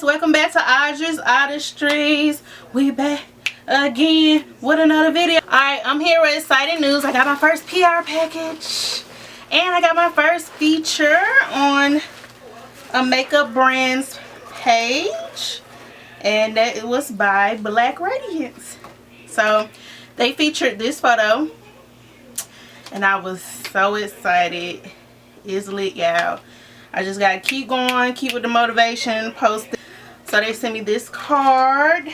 guys, welcome back to Artistry. We back again with another video. Alright, I'm here with exciting news. I got my first PR package and I got my first feature on a makeup brand's page, and that it was by Black Radiance. So they featured this photo and I was so excited. It's lit, y'all. I just gotta keep going, keep with the motivation, post it. So they sent me this card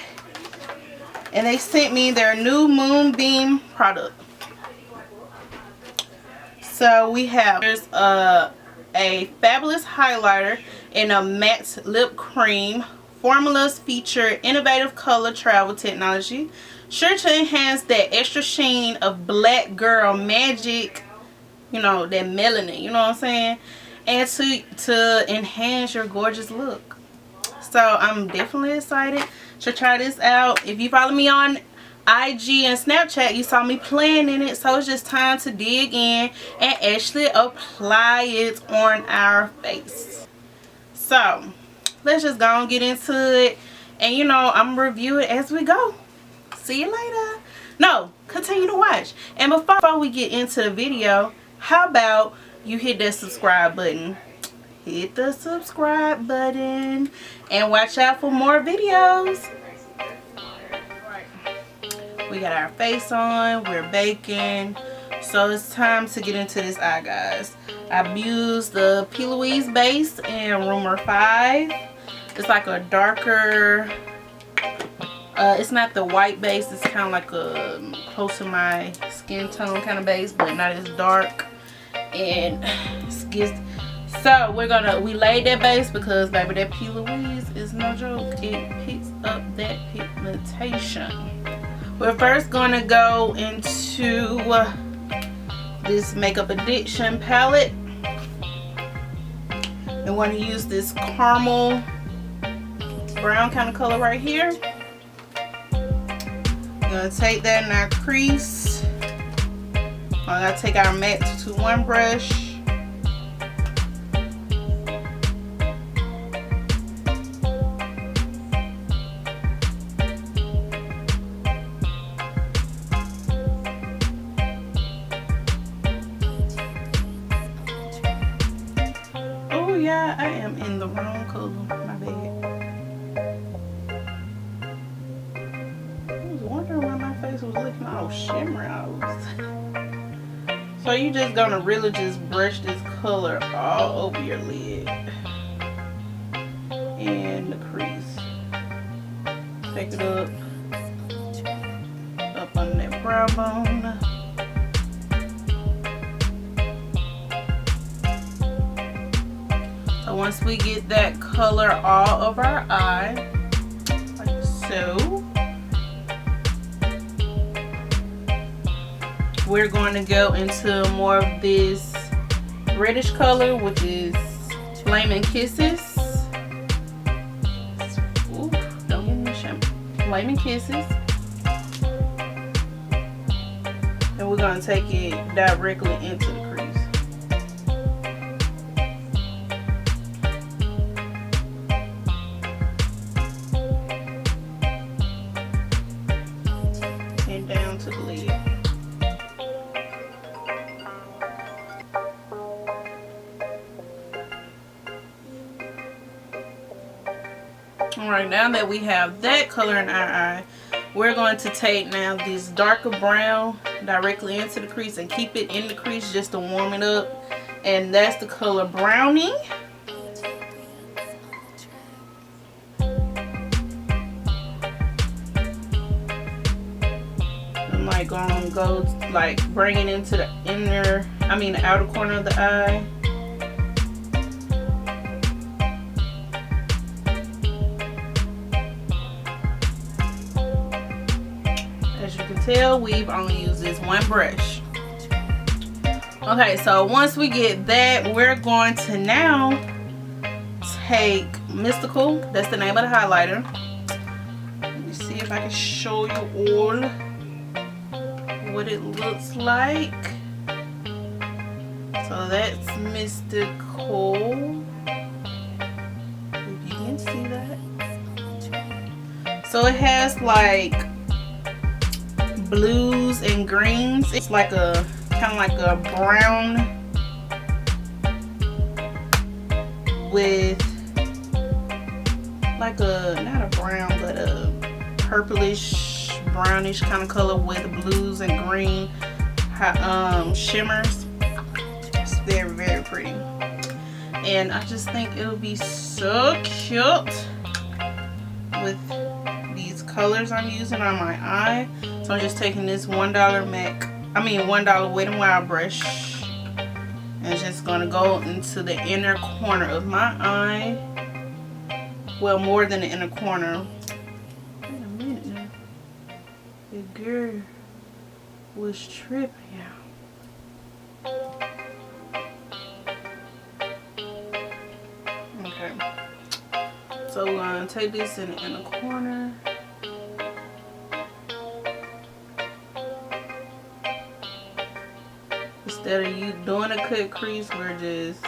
and they sent me their new Moonbeam product. So we have, there's a fabulous highlighter and a matte lip cream. Formulas feature innovative color travel technology, sure to enhance that extra sheen of black girl magic, you know, that melanin, you know what I'm saying, and to enhance your gorgeous look. So I'm definitely excited to try this out. If you follow me on IG and Snapchat, you saw me playing in it, so it's just time to dig in and actually apply it on our face. So let's just go and get into it, and you know, I'm gonna review it as we go. See you later. No, continue to watch. And before we get into the video, how about you hit that subscribe button? Hit the subscribe button and watch out for more videos. We got our face on, we're baking, so it's time to get into this eye, guys. I've used the PLouise Base in Rumor 5. It's like a darker, it's not the white base, it's kind of like a close to my skin tone kind of base, but not as dark. And so we laid that base because baby, that PLouise is no joke. It picks up that pigmentation. We're first gonna go into this Makeup Addiction palette. I want to use this caramel brown kind of color right here. I'm gonna take that in our crease. I'm gonna take our matte 221 brush. Oh yeah, I am in the wrong color. My bad. I was wondering why my face was looking all shimmery. So you just gonna really just brush this color all over your lid and the crease. Take it up on that brow bone. So once we get that color all over our eye, like so, we're going to go into more of this reddish color, which is Flaming Kisses. Ooh, don't get me shampoo. Flaming Kisses. And we're going to take it directly into the crease. And down to the lid. Alright, now that we have that color in our eye, we're going to take now this darker brown directly into the crease and keep it in the crease just to warm it up. And that's the color Brownie. I'm like going to go like bring it into the the outer corner of the eye. As you can tell, we've only used this one brush. Okay, so once we get that, we're going to now take Mystical. That's the name of the highlighter. Let me see if I can show you all what it looks like. So that's Mystical. If you can see that. So it has like blues and greens. It's like a kind of like a brown with like a, not a brown, but a purplish brownish kind of color with blues and green shimmers. It's very, very pretty, and I just think it'll be so cute with these colors I'm using on my eye. So I'm just taking this $1 $1 Wet n Wild brush and just gonna go into the inner corner of my eye. Well, more than the inner corner. Wait a minute now. The girl was tripping. Okay. So we're gonna take this in the inner corner. Instead of you doing a cut crease, we're just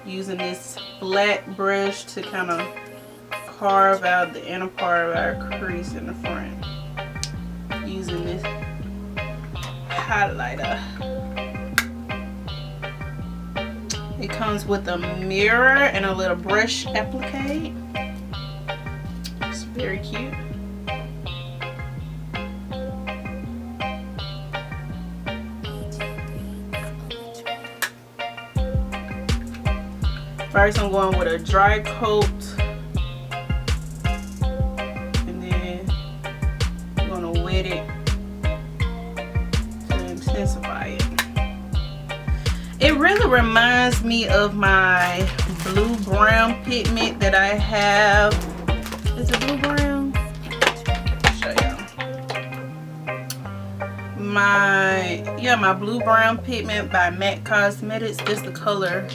using this flat brush to kind of carve out the inner part of our crease in the front. Using this highlighter. It comes with a mirror and a little brush applique. It's very cute. First I'm going with a dry coat, and then I'm going to wet it to intensify it. It really reminds me of my blue-brown pigment that I have. Is it blue-brown? I'll show y'all. My blue-brown pigment by MAC Cosmetics. This is the color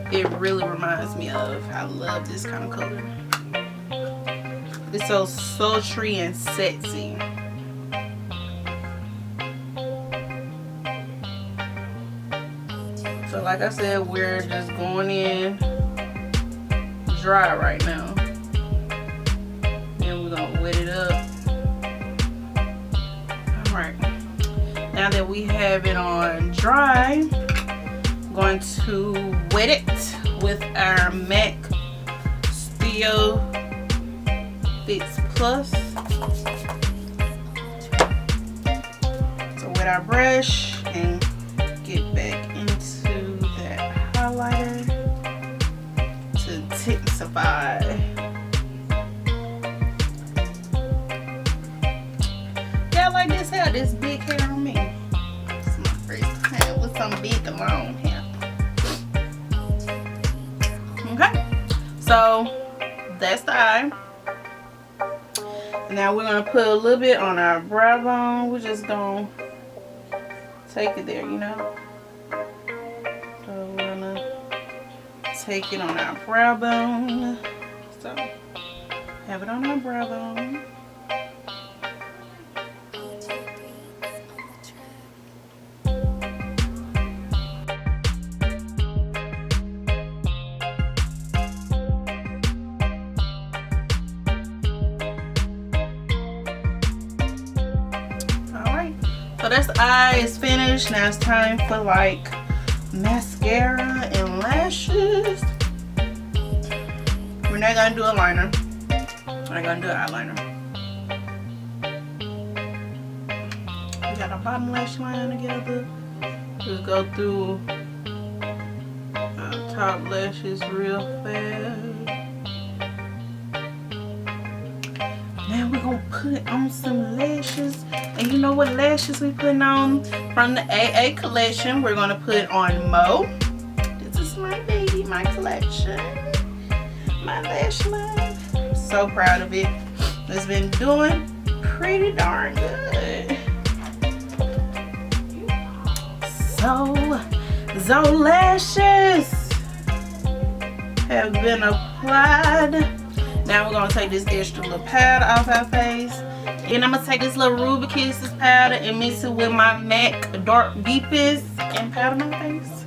it really reminds me of. I love this kind of color. It's so sultry and sexy. So like I said, we're just going in dry right now. Then we're gonna wet it up. Alright. Now that we have it on dry, I'm going to wet it with our MAC Steel Fix Plus. So wet our brush and get back into that highlighter to intensify. Yeah, I like this hair, this big hair on me. It's my first time with some big long hair. Okay, so that's the eye. Now we're gonna put a little bit on our brow bone. We're just gonna take it there, you know. So we're gonna take it on our brow bone. So have it on our brow bone. So that's the eye is finished. Now it's time for like mascara and lashes. We're not gonna do a liner. We're gonna do an eyeliner. We got our bottom lash line together. Just go through our top lashes real fast. Now we're gonna put on some lashes. And you know what lashes we putting on from the AA collection? We're gonna put on Mo. This is my baby, my collection, my lash line. I'm so proud of it. It's been doing pretty darn good. So lashes have been applied. Now we're gonna take this extra little powder off our face. And I'm going to take this little Ruby Kisses powder and mix it with my MAC Dark Deepest and powder my face.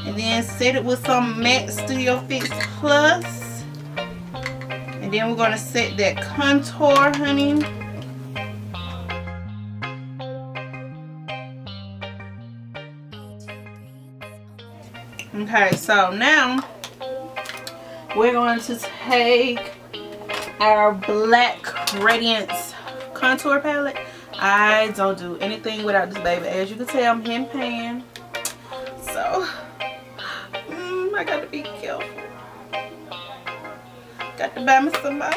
And then set it with some MAC Studio Fix Plus. And And then we're going to set that contour, honey. Okay, so now we're going to take our Black Radiance contour palette. I don't do anything without this baby. As you can tell, I'm hand pan. So, I got to be careful. Got to buy me some more.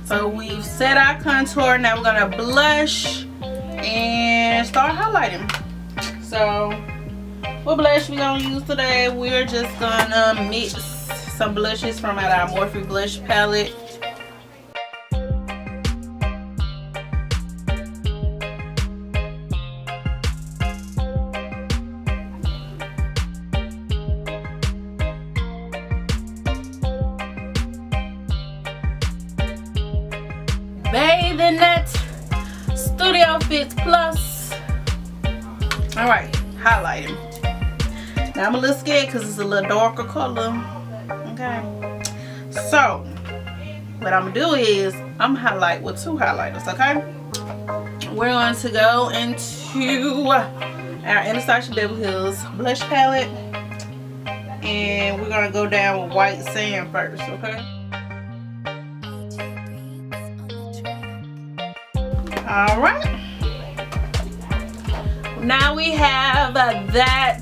So we've set our contour. Now we're gonna blush and start highlighting. So what blush we gonna use today? We're just gonna mix some blushes from our Morphe blush palette. Bathing that Studio Fix Plus. Alright, highlighting. Now I'm a little scared because it's a little darker color. Okay. So, what I'm going to do is, I'm going to highlight with two highlighters, okay? We're going to go into our Anastasia Beverly Hills blush palette. And we're going to go down with white sand first, okay? Alright, now we have that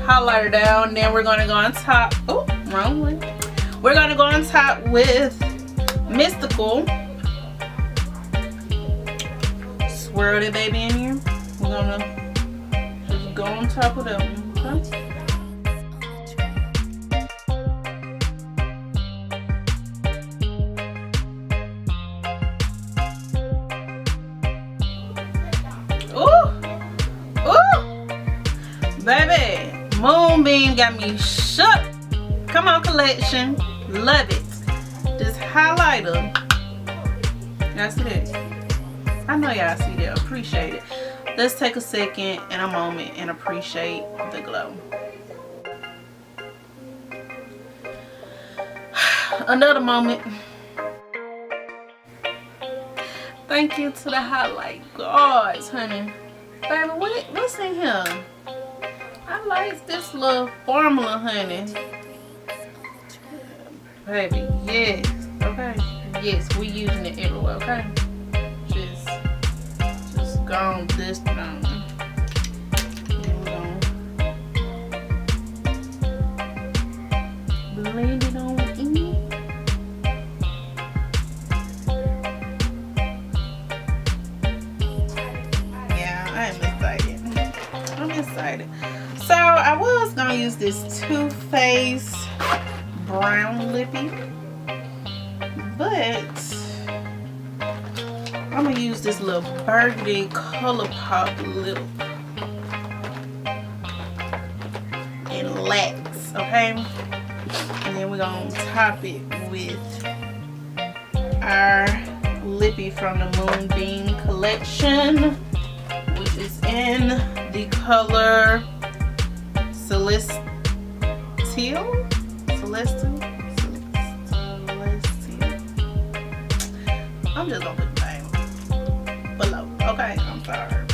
highlighter down. Then we're going to go on top. Oh, wrong way. We're going to go on top with Mystical. Swirl it, baby, in here. We're going to just go on top of that one. Okay? Baby, Moonbeam got me shook. Come on, Collection. Love it. This highlighter. Y'all see that? I know y'all see that. Appreciate it. Let's take a second and a moment and appreciate the glow. Another moment. Thank you to the highlight gods, honey. Baby, what's in here? I like this little formula, honey. Baby, yes. Okay. Yes, we using it everywhere, okay? Just go on this down. Blend it on in. Yeah, I'm excited. So I was gonna use this Too Faced brown lippy, but I'm gonna use this little burgundy Colourpop lip in lax, okay? And then we're gonna top it with our lippy from the Moonbeam collection, which is in the color Celestial. I'm just gonna put the name below. Okay, I'm sorry.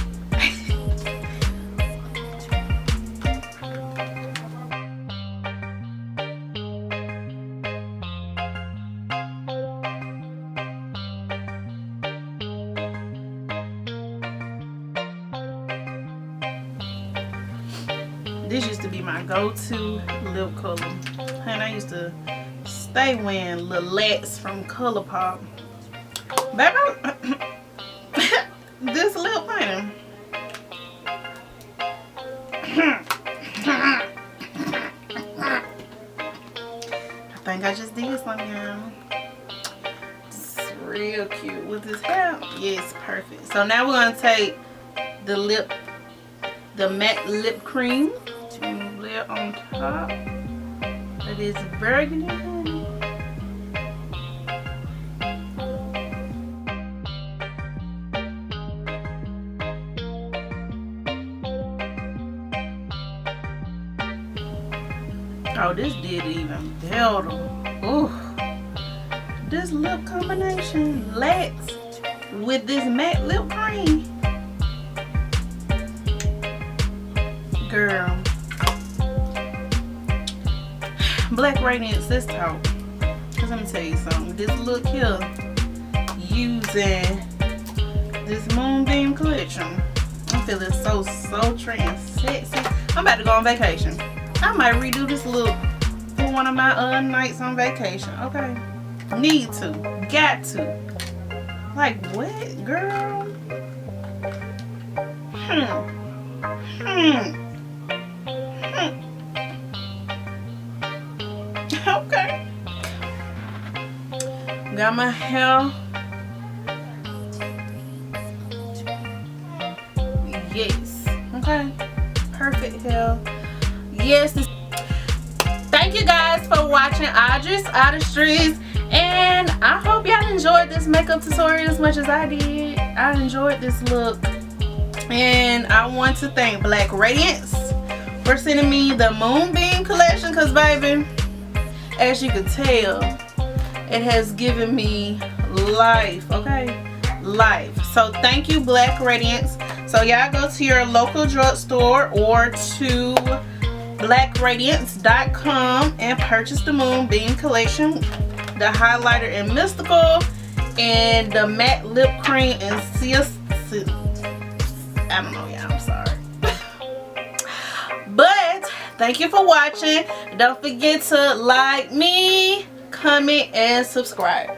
This used to be my go-to lip color. And I used to stay wearing Lilacs from Colourpop. Baby, this lip painter. I think I just did something, y'all. It's real cute with this hair. Yes, perfect. So now we're gonna take the matte lip cream and layer on top. It is burgundy. Oh, this did even better. Ooh. This lip combination, Lax, with this matte lip cream. Girl. Black Radiance, let's talk. Cause let me tell you something. This look here, using this Moonbeam collection, I'm feeling so trans sexy. I'm about to go on vacation. I might redo this look for one of my nights on vacation. Okay, need to, got to. Like what, girl? Okay. Got my hair. Yes. Okay. Perfect hair. Yes. Thank you guys for watching Audrey's Artistries. And I hope y'all enjoyed this makeup tutorial as much as I did. I enjoyed this look. And I want to thank Black Radiance for sending me the Moonbeam collection. Because, baby, as you can tell, it has given me life. Okay? Life. So, thank you, Black Radiance. So, y'all go to your local drugstore or to blackradiance.com and purchase the Moonbeam collection, the highlighter in Mystical, and the matte lip cream in I don't know, y'all, I'm sorry. But thank you for watching. Don't forget to like me, comment, and subscribe.